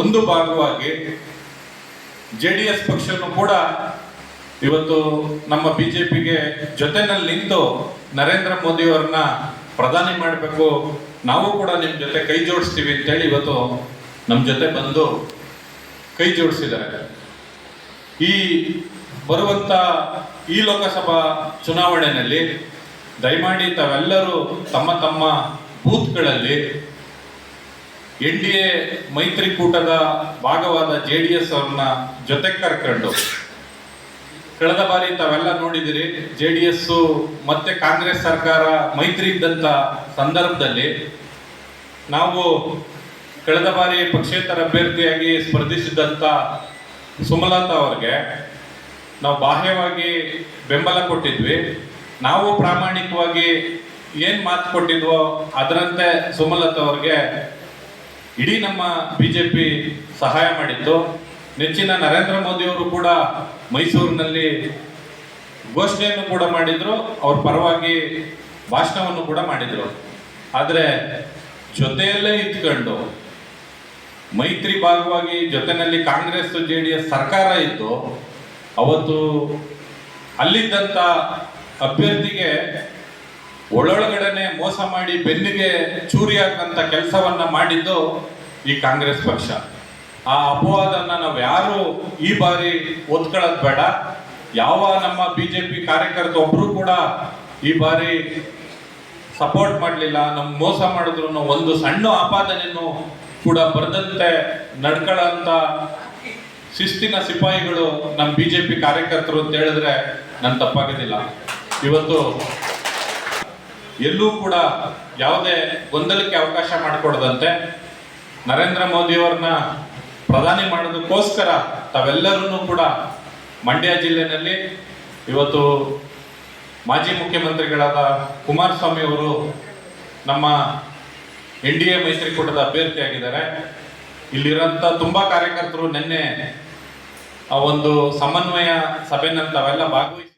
ಒಂದು ಭಾಗವಾಗಿ JDS ಪಕ್ಷವನ್ನು ಕೂಡ ಇವತ್ತು ನಮ್ಮ ಬಿಜೆಪಿಗೆ ಜೊತೆನಲ್ಲಿ ನಿಂತು ನರೇಂದ್ರ ಮೋದಿ ಅವರನ್ನ ಪ್ರಧಾನಿ ಮಾಡಬೇಕು, ನಾವು ಕೂಡ ನಿಮ್ಮ ಜೊತೆ ಕೈ ಜೋಡಿಸ್ತೀವಿ ಅಂತೇಳಿ ಇವತ್ತು ನಮ್ಮ ಜೊತೆ ಬಂದು ಕೈ ಜೋಡಿಸಿದ್ದಾರೆ. ಈ ಬರುವಂತ ಈ ಲೋಕಸಭಾ ಚುನಾವಣೆಯಲ್ಲಿ ದಯಮಾಡಿ ತಾವೆಲ್ಲರೂ ತಮ್ಮ ತಮ್ಮ ಬೂತ್ಗಳಲ್ಲಿ NDA ಮೈತ್ರಿಕೂಟದ ಭಾಗವಾದ JDS ಅವ್ರನ್ನ ಜೊತೆ ಕರ್ಕೊಂಡು, ಕಳೆದ ಬಾರಿ ತಾವೆಲ್ಲ ನೋಡಿದಿರಿ JDS ಮತ್ತೆ ಕಾಂಗ್ರೆಸ್ ಸರ್ಕಾರ ಮೈತ್ರಿ ಇದ್ದಂತ ಸಂದರ್ಭದಲ್ಲಿ ನಾವು ಕಳೆದ ಬಾರಿ ಪಕ್ಷೇತರ ಅಭ್ಯರ್ಥಿಯಾಗಿ ಸ್ಪರ್ಧಿಸಿದಂತ ಸುಮಲತಾ ಅವ್ರಿಗೆ ನಾವು ಬಾಹ್ಯವಾಗಿ ಬೆಂಬಲ ಕೊಟ್ಟಿದ್ವಿ. ನಾವು ಪ್ರಾಮಾಣಿಕವಾಗಿ ಏನ್ ಮಾತು ಕೊಟ್ಟಿದ್ವೋ ಅದರಂತೆ ಸುಮಲತಾ ಅವ್ರಿಗೆ ಇಡೀ ನಮ್ಮ ಬಿಜೆಪಿ ಸಹಾಯ ಮಾಡಿತ್ತು. ನೆಚ್ಚಿನ ನರೇಂದ್ರ ಮೋದಿ ಅವರು ಕೂಡ ಮೈಸೂರಿನಲ್ಲಿ ಘೋಷಣೆಯನ್ನು ಕೂಡ ಮಾಡಿದ್ರು, ಅವ್ರ ಪರವಾಗಿ ಭಾಷಣವನ್ನು ಕೂಡ ಮಾಡಿದ್ರು. ಆದರೆ ಜೊತೆಯಲ್ಲೇ ಇದ್ಕೊಂಡು ಮೈತ್ರಿ ಭಾಗವಾಗಿ ಜೊತೆಯಲ್ಲಿ ಕಾಂಗ್ರೆಸ್ JDS ಸರ್ಕಾರ ಇತ್ತು. ಅವತ್ತು ಅಲ್ಲಿದ್ದಂಥ ಅಭ್ಯರ್ಥಿಗೆ ಒಳೊಳಗಡೆನೆ ಮೋಸ ಮಾಡಿ ಬೆನ್ನಿಗೆ ಚೂರಿ ಹಾಕಂತ ಕೆಲಸವನ್ನ ಮಾಡಿದ್ದು ಈ ಕಾಂಗ್ರೆಸ್ ಪಕ್ಷ. ಆ ಅಪವಾದನ್ನ ನಾವು ಯಾರು ಈ ಬಾರಿ ಒತ್ಕೊಳ್ಳೋದು ಬೇಡ. ಯಾವ ನಮ್ಮ ಬಿಜೆಪಿ ಕಾರ್ಯಕರ್ತ ಒಬ್ರು ಕೂಡ ಈ ಬಾರಿ ಸಪೋರ್ಟ್ ಮಾಡಲಿಲ್ಲ. ನಮ್ ಮೋಸ ಮಾಡಿದ್ರು ಒಂದು ಸಣ್ಣ ಆಪಾದನೆಯನ್ನು ಕೂಡ ಬರದಂತೆ ನಡ್ಕೊಳ್ಳೋಂಥ ಶಿಸ್ತಿನ ಸಿಪಾಯಿಗಳು ನಮ್ಮ ಬಿಜೆಪಿ ಕಾರ್ಯಕರ್ತರು ಅಂತ ಹೇಳಿದ್ರೆ ನನ್ನ ತಪ್ಪಾಗೋದಿಲ್ಲ. ಇವತ್ತು ಎಲ್ಲೂ ಕೂಡ ಯಾವುದೇ ಗೊಂದಲಕ್ಕೆ ಅವಕಾಶ ಮಾಡಿಕೊಡದಂತೆ ನರೇಂದ್ರ ಮೋದಿ ಅವ್ರನ್ನ ಪ್ರಧಾನಿ ಮಾಡೋದಕ್ಕೋಸ್ಕರ ತಾವೆಲ್ಲರೂ ಕೂಡ ಮಂಡ್ಯ ಜಿಲ್ಲೆಯಲ್ಲಿ ಇವತ್ತು ಮಾಜಿ ಮುಖ್ಯಮಂತ್ರಿಗಳಾದ ಕುಮಾರಸ್ವಾಮಿ ಅವರು ನಮ್ಮ NDA ಮೈತ್ರಿಕೂಟದ ಅಭ್ಯರ್ಥಿಯಾಗಿದ್ದಾರೆ. ಇಲ್ಲಿರೋಂಥ ತುಂಬಾ ಕಾರ್ಯಕರ್ತರು ನಿನ್ನೆ ಆ ಒಂದು ಸಮನ್ವಯ ಸಭೆನಲ್ಲಿ ತಾವೆಲ್ಲ ಭಾಗವಹಿಸಿ